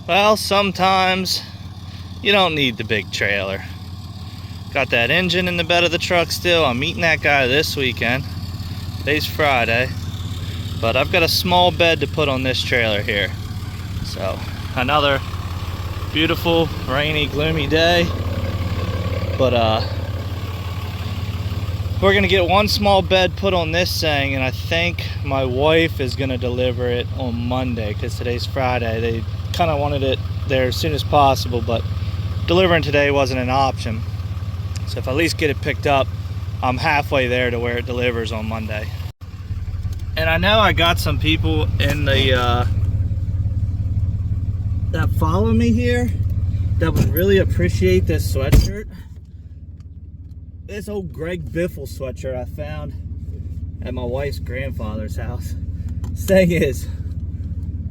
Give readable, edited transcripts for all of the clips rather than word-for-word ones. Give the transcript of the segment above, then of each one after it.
Well, sometimes you don't need the big trailer. Got that engine in the bed of the truck still. I'm meeting that guy this weekend. Today's Friday. But I've got a small bed to put on this trailer here. So, another beautiful, rainy, gloomy day. But we're gonna get one small bed put on this thing, and I think my wife is gonna deliver it on Monday because today's Friday. They kind of wanted it there as soon as possible, but delivering today wasn't an option. So if I at least get it picked up, I'm halfway there to where it delivers on Monday. And I know I got some people in the that follow me here that would really appreciate this sweatshirt. This old Greg Biffle sweatshirt I found at my wife's grandfather's house. This thing is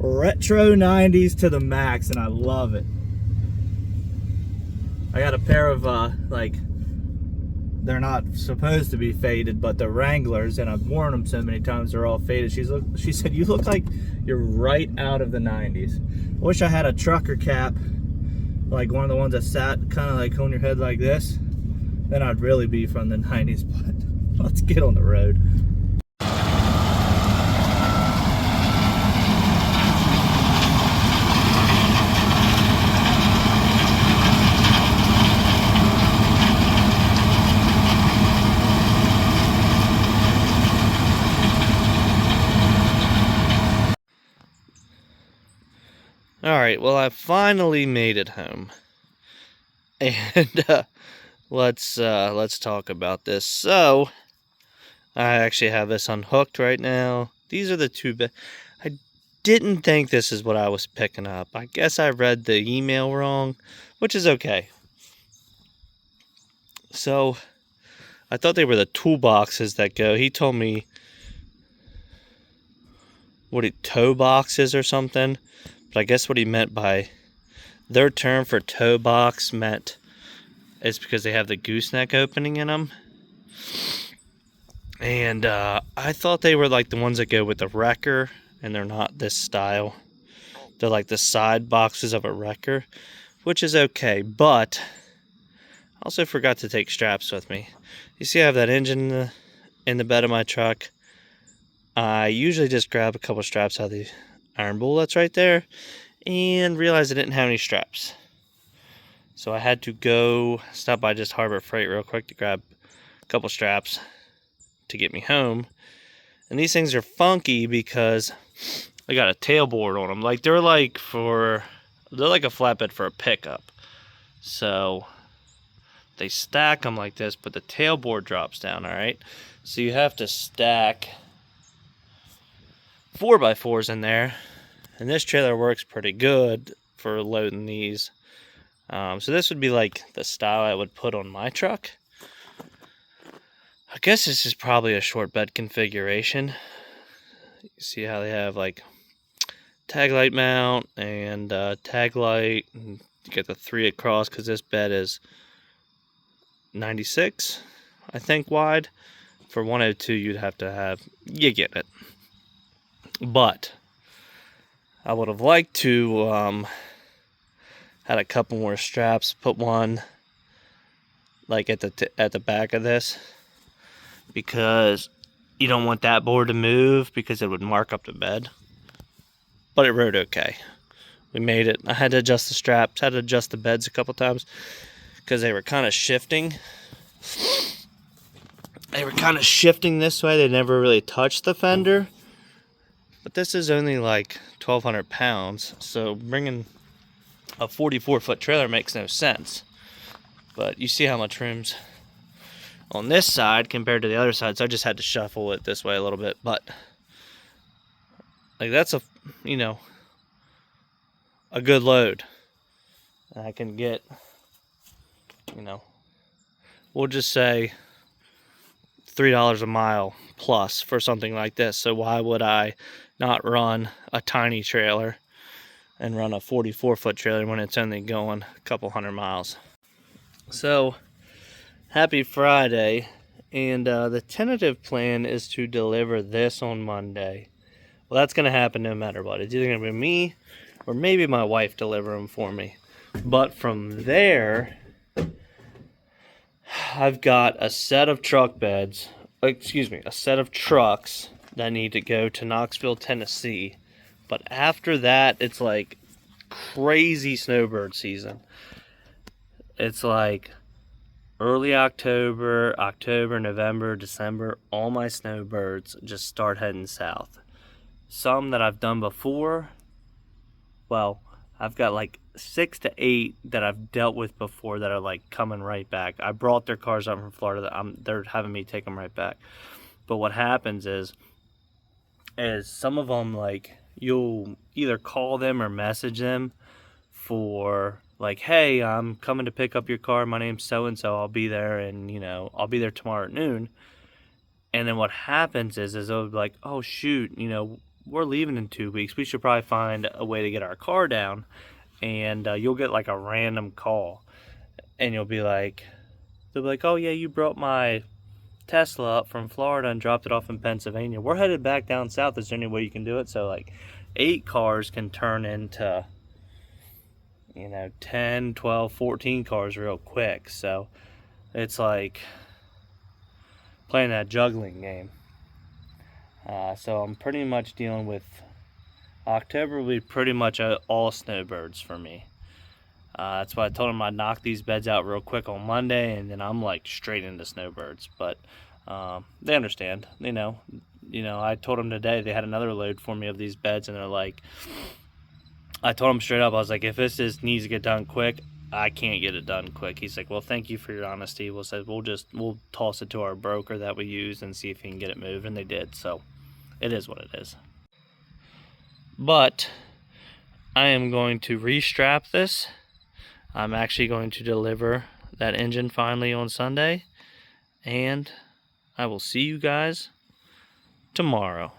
retro 90s to the max, and I love it. I got a pair of they're not supposed to be faded, but the Wranglers, and I've worn them so many times they're all faded. She said, you look like you're right out of the 90s. I wish I had a trucker cap, like one of the ones that sat kind of like on your head like this. Then I'd really be from the 90s, but let's get on the road. Alright, well, I finally made it home. And let's talk about this. So, I actually have this unhooked right now. These are the two I didn't think this is what I was picking up. I guess I read the email wrong, which is okay. So, I thought they were the toolboxes that go. He told me toe boxes or something. But I guess what he meant by their term for toe box meant it's because they have the gooseneck opening in them. And I thought they were like the ones that go with the wrecker, and they're not this style. They're like the side boxes of a wrecker, which is okay. But I also forgot to take straps with me. You see I have that engine in the bed of my truck. I usually just grab a couple straps out of the iron bowl that's right there and realized I didn't have any straps. So I had to go stop by just Harbor Freight real quick to grab a couple straps to get me home. And these things are funky because I got a tailboard on them. Like they're like a flatbed for a pickup. So they stack them like this, but the tailboard drops down, all right? So you have to stack 4x4s in there, and this trailer works pretty good for loading these. So this would be like the style I would put on my truck. I guess this is probably a short bed configuration. You see how they have like tag light mount and tag light, and you get the 3 across because this bed is 96, I think, wide. For 102 you'd have to have, you get it. But I would have liked to had a couple more straps. Put one like at the back of this, because you don't want that board to move because it would mark up the bed. But it rode okay. We made it. I had to adjust the straps, had to adjust the beds a couple times because they were kind of shifting. They were kind of shifting this way. They never really touched the fender. But this is only like 1,200 pounds, so bringing a 44-foot trailer makes no sense. But you see how much room's on this side compared to the other side, so I just had to shuffle it this way a little bit. But like that's a good load. I can get, we'll just say $3 a mile plus for something like this. So why would I not run a tiny trailer and run a 44-foot trailer when it's only going a couple hundred miles? So happy Friday, and the tentative plan is to deliver this on Monday. Well, that's going to happen no matter what. It's either going to be me or maybe my wife deliver them for me. But from there, I've got a set of a set of trucks that need to go to Knoxville, Tennessee. But after that, it's like crazy snowbird season. It's like early October, November, December, all my snowbirds just start heading south. Some that I've done before, well, I've got like 6 to 8 that I've dealt with before that are like coming right back. I brought their cars up from Florida. They're having me take them right back. But what happens is some of them, like, you'll either call them or message them for like, hey, I'm coming to pick up your car. My name's so and so. I'll be there, and I'll be there tomorrow at noon. And then what happens is they'll be like, oh shoot, we're leaving in 2 weeks. We should probably find a way to get our car down. And you'll get like a random call, and they'll be like, oh yeah, you brought my Tesla up from Florida and dropped it off in Pennsylvania. We're headed back down south. Is there any way you can do it? So like 8 cars can turn into 10, 12, 14 cars real quick. So it's like playing that juggling game. So I'm pretty much dealing with October will be pretty much all snowbirds for me. That's why I told them I'd knock these beds out real quick on Monday, and then I'm like straight into snowbirds. But they understand. I told them today they had another load for me of these beds, and they're like, I told them straight up, I was like, if this needs to get done quick, I can't get it done quick. He's like, well, thank you for your honesty. We'll toss it to our broker that we use and see if he can get it moved, and they did. So it is what it is. But I am going to restrap this. I'm actually going to deliver that engine finally on Sunday, and I will see you guys tomorrow.